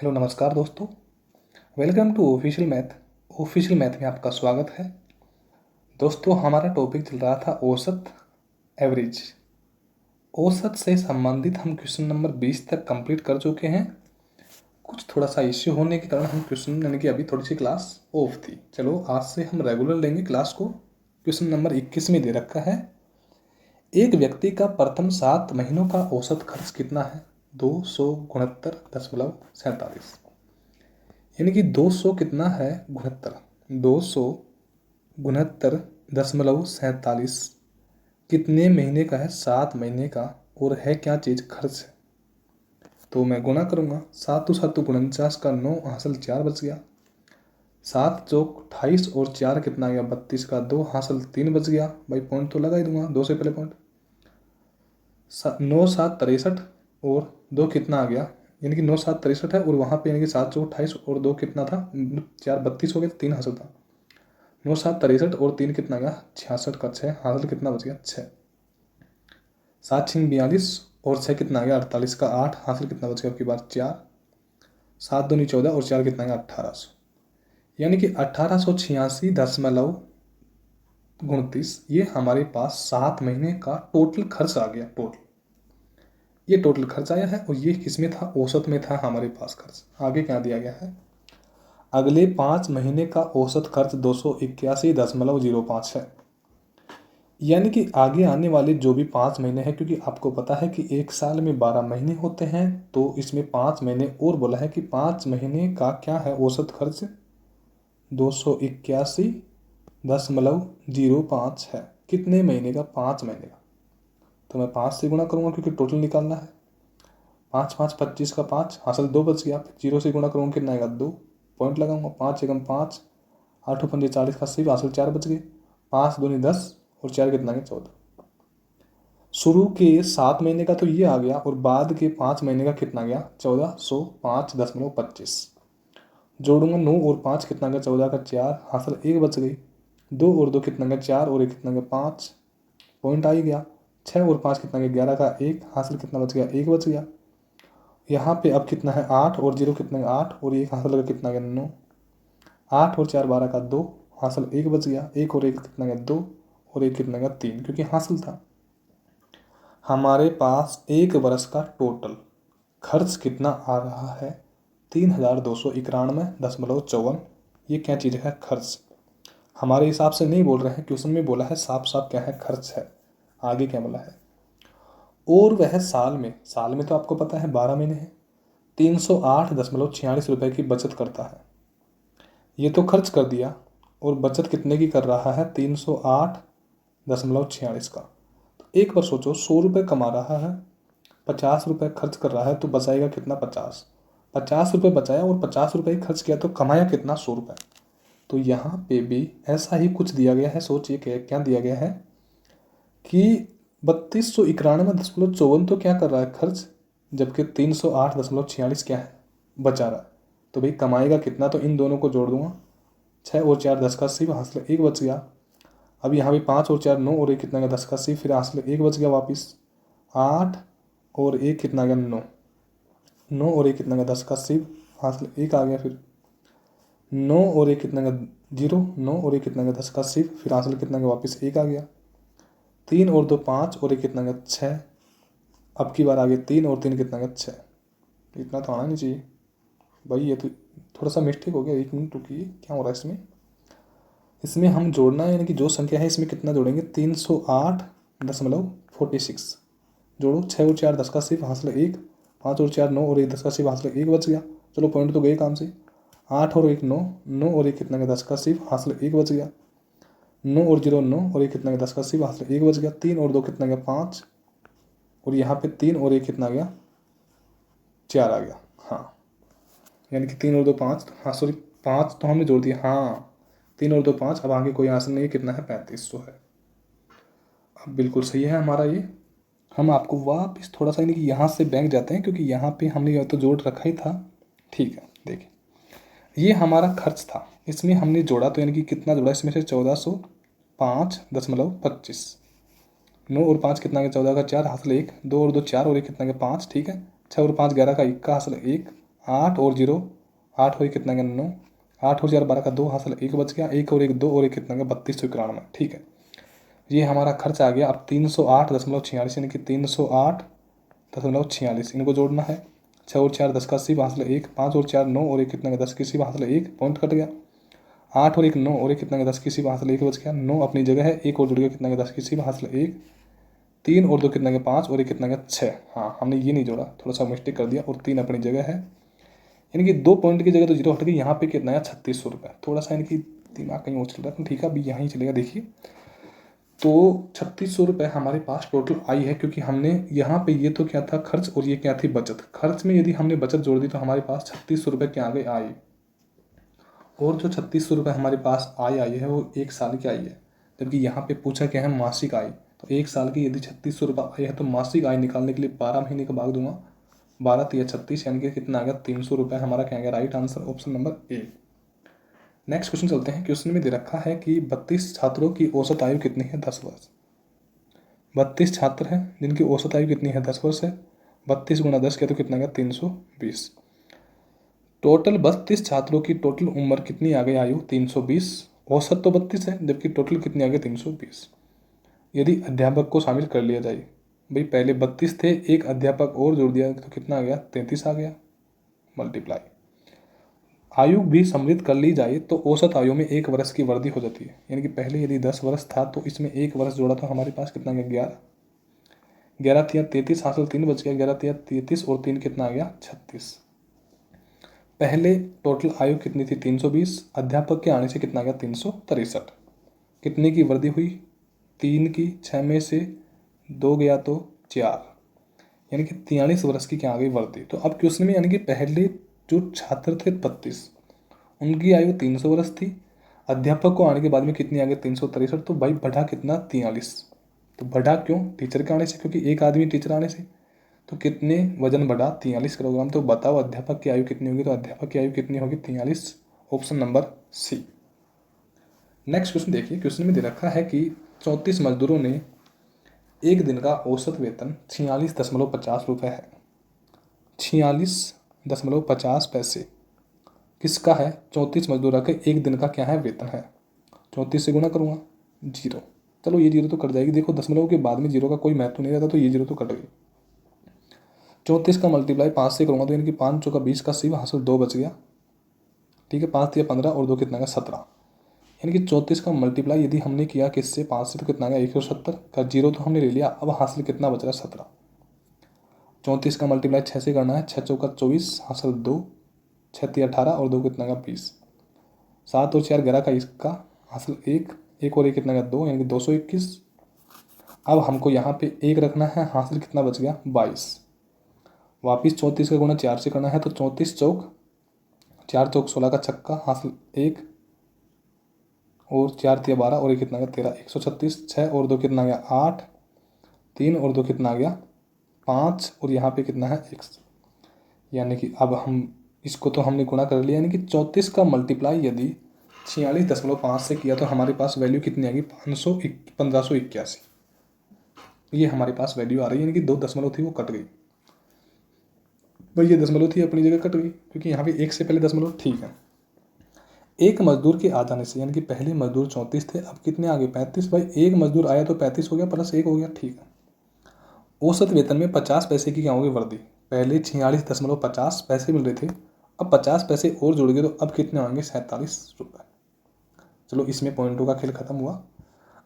Hello नमस्कार दोस्तों। Welcome to official math में आपका स्वागत है। दोस्तों हमारा टॉपिक चल रहा था औसत, एवरेज। औसत से संबंधित हम क्वेश्चन नंबर 20 तक कंप्लीट कर चुके हैं। कुछ थोड़ा सा इश्यू होने के कारण हम क्वेश्चन यानी कि अभी थोड़ी सी क्लास ऑफ थी। चलो आज से हम रेगुलर लेंगे क्लास को। क्वेश्चन नंबर 21 में दे रखा है, एक व्यक्ति का प्रथम 7 महीनों का औसत खर्च कितना है? 269.47। यानी कि 200 कितना है गुणहत्तर, 269.47 कितने महीने का है? 7 महीने का। और है क्या चीज़? खर्च है। तो मैं गुणा करूँगा, 7×7 = 49 का 9 हासिल 4 बच गया। 7×4 = 28 और 4 कितना गया? 32 का 2 हासिल 3 बच गया। भाई पॉइंट तो लगा ही दूंगा, 2 से पहले पॉइंट। 9×7 = 63 और 2 कितना आ गया? यानी कि 9×7 = 63 है और वहाँ पे यानी कि 7×4 = 28 और 2 कितना था? 4 32 हो गया, 3 हासिल था। 9×7 = 63 और 3 कितना गया? 66 का 6 हासिल कितना बच गया? 6। 7×6 = 42 और 6 कितना आ गया? 48 का 8 हासिल कितना बच गया? आपकी बात 4। 7×2 = 14 और 4 कितना गया? 1800। यानी कि 1886.29 ये हमारे पास 7 महीने का टोटल खर्च आ गया। ये टोटल खर्च आया है और ये किस में था? औसत में था हमारे पास खर्च। आगे क्या दिया गया है? अगले 5 महीने का औसत खर्च 281.05 है। यानी कि आगे आने वाले जो भी 5 महीने हैं, क्योंकि आपको पता है कि एक साल में 12 महीने होते हैं, तो इसमें 5 महीने और बोला है कि 5 महीने का क्या है औसत खर्च? 281.05 है। कितने महीने का? 5 महीने का। तो मैं 5 से गुणा करूँगा क्योंकि टोटल निकालना है। 5×5 = 25 का 5 हासिल 2 बच गया। 0 से गुणा करूँगा कितना आएगा? 2 पॉइंट लगाऊंगा। 5 × 5 8 × 5 = 40 का 80 हासिल 4 बच गए। 5×2 = 10 और 4 कितना गया? 14। शुरू के 7 महीने का तो ये आ गया और बाद के 5 महीने का कितना गया? 1405.25। जोड़ूंगा 9 और 5 कितना गया? 14 का 4 हासिल 1 बच गई। 2 और 2 कितना गया? 4 और 1 कितना गया? 5 पॉइंट आ ही गया। 6 और 5 कितना गया? 11 का 1 हासिल कितना बच गया? 1 बच गया। यहाँ पे अब कितना है? 8 और 0 कितना गया? 8 और 1 हासिल का कितना गया? 9। 8 और 4 12 का 2 हासिल 1 बच गया। 1 और 1 कितना गया? 2 और 1 कितना गया? 3, क्योंकि हासिल था। हमारे पास एक वर्ष का टोटल खर्च कितना आ रहा है? 3291.54। ये क्या चीज़ है? खर्च। हमारे हिसाब से नहीं बोल रहे हैं, क्वेश्चन में बोला है साफ साफ क्या है? खर्च है। आगे क्या बोला है? और वह साल में तो आपको पता है 12 महीने हैं, 308.46 रुपये की बचत करता है। ये तो खर्च कर दिया और बचत कितने की कर रहा है? 308.46 का। तो एक बार सोचो, 100 रुपये कमा रहा है, 50 रुपये खर्च कर रहा है, तो बचाएगा कितना? 50। 50 रुपये बचाया और 50 रुपये खर्च किया, तो कमाया कितना? 100 रुपये। तो यहाँ पे भी ऐसा ही कुछ दिया गया है। सोचिए क्या दिया गया है कि 3291.54 तो क्या कर रहा है? खर्च, जबकि 308.46 क्या है? बचा रहा है। तो भाई कमाएगा कितना? तो इन दोनों को जोड़ दूंगा, 6 और 4 10 का 80 हासिल 1 बच गया। अब यहाँ भी 5 और 4 9 और 1 कितना गया? 10 का 80 फिर हासिल 1 बच गया वापिस। 8 और 1 कितना गया? 9। 9 और 1 कितना गया? 10 का 80 हासिल 1 आ गया। फिर 9 और 1 कितना गया? 0। 9 और 1 कितना गया? 10 का 80 फिर हासिल कितना गया? वापिस 1 आ गया। 3 और 2 5 और 1 कितना गया? 6। अब की बार आ गया 3 और 3 कितना गया? 6। इतना तो आना नहीं चाहिए भाई, ये तो थोड़ा सा मिस्टेक हो गया। 1 मिनट रुकिए, क्या हो रहा है इसमें? इसमें हम जोड़ना है, यानी कि जो संख्या है इसमें कितना जोड़ेंगे? 308.46 जोड़ो। 6 और 4 10 का 80 हासिल 1। 5 और 4 9 और 1 10 का 80 हासिल 1 बच गया। चलो पॉइंट तो गए काम से। 8 और 1 9। 9 और 1 कितना गया? 10 का 80 हासिल 1 बच गया। 9 और 0 9 और 1 कितना गया? 10 का 80 हासिल 1 बच गया। 3 और 2 कितना गया? 5 और यहाँ पे 3 और 1 कितना गया? 4 आ गया। हाँ, यानी कि 3 और 2 5। हाँ सॉरी, 5 तो हमने जोड़ दिया। हाँ, 3 और 2 5। अब आगे कोई आंसर नहीं है। कितना है? 3500 है। अब बिल्कुल सही है हमारा ये। हम आपको वापस थोड़ा सा यानी कि यहाँ से बैंक जाते हैं, क्योंकि यहाँ पे हमने या तो जोड़ रखा ही था। ठीक है, देखिए ये हमारा खर्च था, इसमें हमने जोड़ा, तो यानी कि कितना जोड़ा? इसमें से 1405.25। 9 और 5 कितना गया? 14 का 4 हासिल 1। 2 और 2 4 और 1 कितना गया? 5। ठीक है। 6 और 5 11 का 1 का हासिल 1 8 और 0, 8 और 1 कितना गया 9, 8 और 4 12 का 2 हासिल 1 बच गया, 1 और 1 2 और 1 कितना गया 3291। ठीक है, ये हमारा खर्च आ गया। अब 308.46 यानी कि 308.46 इनको जोड़ना है। 6 और 4 10 का 80 हासिल 1, 5 और 4 9 और 1 कितना गया 10 की 80 हासिल 1 पॉइंट कट गया। 8 और 1 9 और 1 कितना गया 10 की 80 हासिल 1 बच गया। 9 अपनी जगह है, 1 और जुड़ गया कितना गया 10 की 80 हासिल 1, 3 और 2 कितना गया 5 और 1 कितना गया 6। हाँ, हमने ये नहीं जोड़ा, थोड़ा सा मिस्टेक कर दिया, और 3 अपनी जगह है, यानी कि 2 पॉइंट की जगह तो 0 हट गई। यहाँ पे कितना है 3600 रुपये। थोड़ा सा इनकी दिमाग कहीं और चल रहा है, ठीक है अभी यहाँ ही चलेगा। देखिए तो 3600 रुपये हमारे पास टोटल आई है, क्योंकि हमने यहाँ पे ये तो क्या था खर्च और ये क्या थी बचत। खर्च में यदि हमने बचत जोड़ दी तो हमारे पास 3600 रुपये क्या आ गई आई, और जो 3600 रुपये हमारे पास आई है वो 1 साल की आई है, जबकि यहाँ पे पूछा क्या है मासिक आय। तो 1 साल की यदि 3600 रुपये आई है तो मासिक आय निकालने के लिए 12 महीने का भाग दूंगा, 12 3 36 यानी कि कितना आ गया 300 रुपये। हमारा क्या आ गया right answer option number A. Next question चलते हैं। क्वेश्चन में दे रखा है कि 32 छात्रों की औसत आयु कितनी है 10 वर्ष। 32 छात्र हैं जिनकी औसत आयु कितनी है 10 वर्ष है। 32 गुणा 10 किया तो कितना गया 320। टोटल 32 छात्रों की टोटल उम्र कितनी आ गई आयु 320। औसत तो 32 है जबकि टोटल कितनी आ गई 320। यदि अध्यापक को शामिल कर लिया जाए, भाई पहले 32 थे, एक अध्यापक और जोड़ दिया तो कितना आ गया 33 आ गया, मल्टीप्लाई। आयु भी सम्मिलित कर ली जाए तो औसत आयु में 1 वर्ष की वृद्धि हो जाती है, यानी कि पहले यदि 10 वर्ष था तो इसमें 1 वर्ष जोड़ा तो हमारे पास कितना गया 11, 11 तिया 33 हासिल 3 बच गया, 11 तिया 33 और 3 कितना आ गया 36। पहले टोटल आयु कितनी थी 320, अध्यापक के आने से कितना आ गया 363। कितने की वृद्धि हुई 3 की, 6 में से 2 गया तो 4, यानी कि 43 वर्ष की क्या आ गई वृद्धि। तो अब क्वेश्चन में यानी कि पहले जो छात्र थे 32 उनकी आयु 300 वर्ष थी, अध्यापक को आने के बाद में कितनी आ गई 363। तो भाई बढ़ा कितना 43। तो बढ़ा क्यों टीचर के आने से, क्योंकि एक आदमी टीचर आने से। तो कितने वजन बढ़ा 43 किलोग्राम। तो बताओ अध्यापक की आयु कितनी होगी, तो अध्यापक की आयु कितनी होगी 43, option number C. Next question देखिए। क्वेश्चन में दे रखा है कि 34 मजदूरों ने एक दिन का औसत वेतन 46.50 रुपये है। 46.50 पैसे किसका है 34 मजदूरों के एक दिन का क्या है वेतन है। 34 से गुणा करूँगा 0, चलो ये 0 तो कट जाएगी। देखो दशमलव के बाद में 0 का कोई महत्व नहीं रहता, तो ये 0 तो कट गई। 34 का मल्टीप्लाई 5 से करूँगा तो यानी कि 5 चौका 20 का 80 हासिल 2 बच गया। ठीक है, 5 या 15 और 2 कितना का 17, यानी कि 34 का मल्टीप्लाई यदि हमने किया किससे 5 से तो कितना गया 170 का 0 तो हमने ले लिया। अब हासिल कितना बच रहा है 17। 34 का मल्टीप्लाई 6 से करना है, 6 चौका 24 हासिल 2, 6 3 18 और 2 कितना का 20, 7 और 4 11 का 1 का हासिल 1, 1 और 1 कितना का 2 यानी कि 221। अब हमको यहाँ पे 1 रखना है, हासिल कितना बच गया 22। वापिस 34 का गुणा 4 से करना है, तो 34 चौक 4 चौक 16 का छक्का हासिल 1 और 4 तिया 12 और 1 कितना गया 13, 136। 6 और 2 कितना गया 8, 3 और 2 कितना गया 5 और यहाँ पे कितना है 1, यानी कि अब हम इसको तो हमने गुणा कर लिया, यानी कि 34 का मल्टीप्लाई यदि 46.5 से किया तो हमारे पास वैल्यू कितनी आ गई 1581। ये हमारे पास वैल्यू आ रही है, यानी कि 2 दशमलव थी वो कट गई। भाई ये दशमलव थी अपनी जगह कट गई, क्योंकि यहाँ पे 1 से पहले दशमलव। ठीक है, एक मजदूर के आ जाने से, यानी कि पहले मजदूर 34 थे, अब कितने आ गए 35। भाई एक मजदूर आया तो 35 हो गया प्लस 1 हो गया। ठीक है, औसत वेतन में 50 पैसे की क्या होगी वृद्धि। पहले 46.50 पैसे मिल रहे थे, अब 50 पैसे और जुड़ गए तो अब कितने आएंगे 47 रुपये। चलो इसमें पॉइंटों का खेल खत्म हुआ।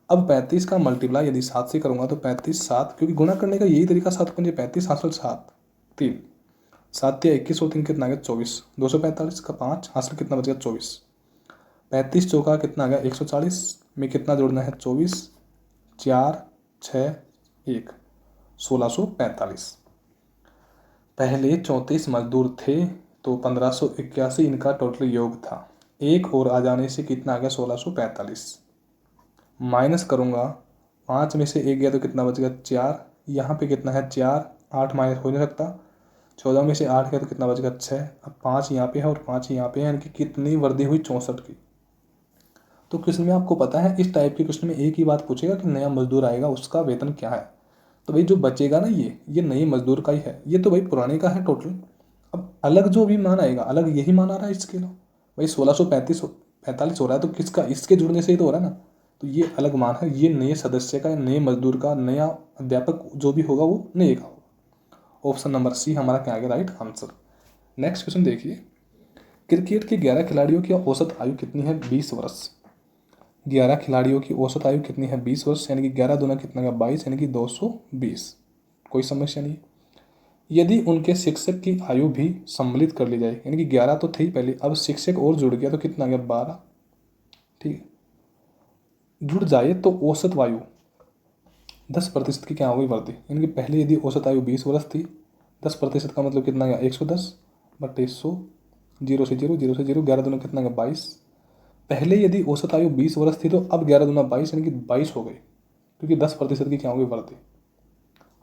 अब 35 का मल्टीप्लाई यदि 7 से करूँगा तो 35 7, क्योंकि गुणा करने का यही तरीका 7 पंजे 35 हासिल 7 3, 7 या 21 और 3 कितना आ गया 24, 245 का 5 हासिल कितना बच गया 24। 35 चौका कितना आ गया 140 में कितना जोड़ना है 24, 4 6 1, 1645। पहले 34 मजदूर थे तो 1581 इनका टोटल योग था। एक और आ जाने से कितना आ गया 1645। माइनस करूँगा 5 में से 1 गया तो कितना बच गया 4, यहाँ पे कितना है 4, 8 माइनस हो नहीं सकता। 14 में से 8 गया तो कितना बच गया 6। अब 5 यहाँ पे है और 5 यहाँ पे है, यानी कि कितनी वृद्धि हुई 64 की। तो क्वेश्चन में आपको पता है इस टाइप के क्वेश्चन में एक ही बात पूछेगा कि नया मजदूर आएगा उसका वेतन क्या है। तो भाई जो बचेगा ना ये नए मजदूर का ही है, ये तो भाई पुराने का है टोटल। अब अलग जो भी मान आएगा, अलग यही मान आ रहा है इसके लो भाई, 1645 हो रहा है तो किसका, इसके जुड़ने से ही तो हो रहा है ना। तो ये अलग मान है, ये नए सदस्य का, नए मजदूर का, नया अध्यापक जो भी होगा वो नए का होगा। ऑप्शन नंबर सी हमारा क्या आएगा राइट आंसर। नेक्स्ट क्वेश्चन देखिए, क्रिकेट के 11 खिलाड़ियों की औसत आयु कितनी है? 20 वर्ष। 11 खिलाड़ियों की औसत आयु कितनी है? 20 वर्ष, यानी कि 11 दूना कितना का 22, यानी कि 220। कोई समस्या नहीं। यदि उनके शिक्षक की आयु भी सम्मिलित कर ली जाए, यानी कि 11 तो थे ही पहले, अब शिक्षक और जुड़ गया तो कितना आ गया? 12। ठीक है, जुड़ जाए तो औसत वायु 10% की क्या हो गई वृद्धि, यानी कि पहले यदि औसत आयु 20 वर्ष थी, 10% का मतलब कितना गया? 110 बटे 100, 0 से 0, 0 से 0, 11 दूना कितना गया? 22। पहले यदि औसत आयु 20 वर्ष थी तो अब 11 दूना 22, यानी कि 22 हो गई, क्योंकि 10% की क्या हो गई वृद्धि।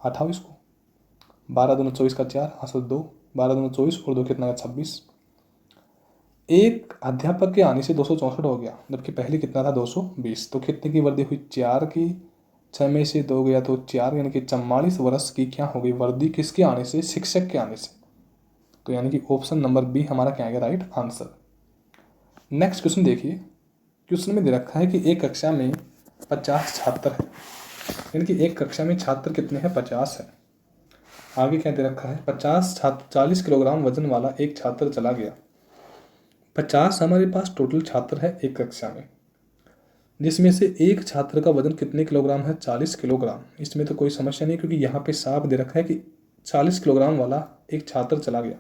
हटाओ इसको, 12 दूना 24 का 4, हाथ 2, 12 दूना 24 और 2 कितना गया? 26। एक अध्यापक के आने से 264 हो गया, जबकि पहले कितना था? 220। तो कितने की वृद्धि हुई? 4 की। 6 में से 2 गया तो 4, यानी कि 44 वर्ष की क्या हो गई वृद्धि, किसके आने से? शिक्षक के आने से। तो यानी कि ऑप्शन नंबर बी हमारा क्या आएगा राइट आंसर। नेक्स्ट क्वेश्चन देखिए, क्वेश्चन में दे रखा है कि एक कक्षा में 50 छात्र है, यानी कि एक कक्षा में छात्र कितने हैं? 50 है। आगे क्या दे रखा है? 50 छात्र, 40 किलोग्राम वजन वाला एक छात्र चला गया। 50 हमारे पास टोटल छात्र है एक कक्षा में, जिसमें से एक छात्र का वजन कितने किलोग्राम है? 40 किलोग्राम। इसमें तो कोई समस्या नहीं, क्योंकि यहाँ पे साफ दे रखा है कि 40 किलोग्राम वाला एक छात्र चला गया।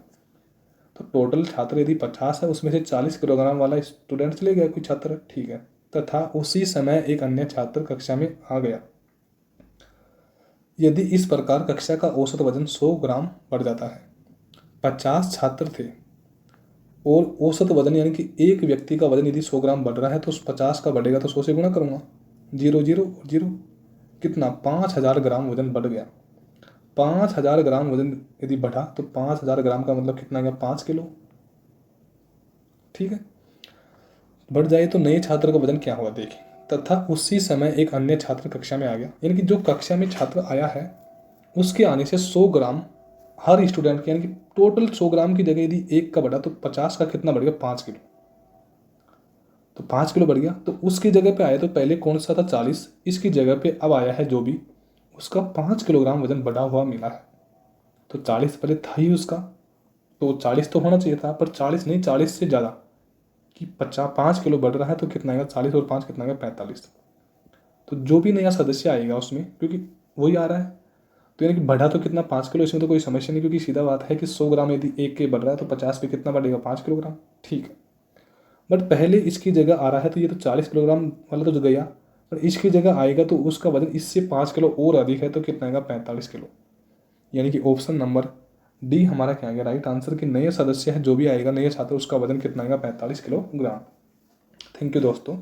तो टोटल छात्र यदि 50 है, उसमें से 40 किलोग्राम वाला स्टूडेंट चले गया, कोई छात्र, ठीक है, तथा उसी समय एक अन्य छात्र कक्षा में आ गया। यदि इस प्रकार कक्षा का औसत वजन 100 ग्राम बढ़ जाता है। 50 छात्र थे और औसत वजन, यानी कि एक व्यक्ति का वजन यदि 100 ग्राम बढ़ रहा है तो 50 का बढ़ेगा तो 100 से गुणा करूँगा, 0 0 0, कितना? 5000 ग्राम वजन बढ़ गया। 5000 ग्राम वजन यदि बढ़ा तो 5000 ग्राम का मतलब कितना गया? 5 किलो। ठीक है, बढ़ जाए तो नए छात्र का वजन क्या हुआ देखिए, तथा उसी समय एक अन्य छात्र कक्षा में आ गया, यानी कि जो कक्षा में छात्र आया है उसके आने से 100 ग्राम हर स्टूडेंट के, यानी कि टोटल 100 ग्राम की जगह यदि एक का बढ़ा तो 50 का कितना बढ़ गया? 5 किलो। तो 5 किलो बढ़ गया, तो उसकी जगह पे आया तो पहले कौन सा था? 40, इसकी जगह पे अब आया है जो भी, उसका 5 किलोग्राम वजन बढ़ा हुआ मिला है। तो 40 पहले था ही उसका, तो 40 तो होना चाहिए था, पर 40 नहीं, 40 से ज़्यादा, कि 5 किलो बढ़ रहा है तो कितना आएगा? 40 और 5 कितना आएगा? 45। तो जो भी नया सदस्य आएगा उसमें, क्योंकि वही आ रहा है, तो यानी कि बढ़ा तो कितना? 5 किलो। इसमें तो कोई समस्या नहीं, क्योंकि सीधा बात है कि 100 ग्राम यदि एक के बढ़ रहा है तो 50 पे कितना बढ़ेगा? 5 किलोग्राम। ठीक है, बट पहले इसकी जगह आ रहा है तो ये तो 40 किलोग्राम वाला तो गया, पर इसकी जगह आएगा तो उसका वजन इससे 5 किलो और अधिक है, तो कितना आएगा? 45 किलो। यानी कि ऑप्शन नंबर डी हमारा क्या आएगा राइट आंसर, कि नए सदस्य है जो भी आएगा, नए छात्र, उसका वजन कितना आएगा? 45 किलोग्राम। थैंक यू दोस्तों।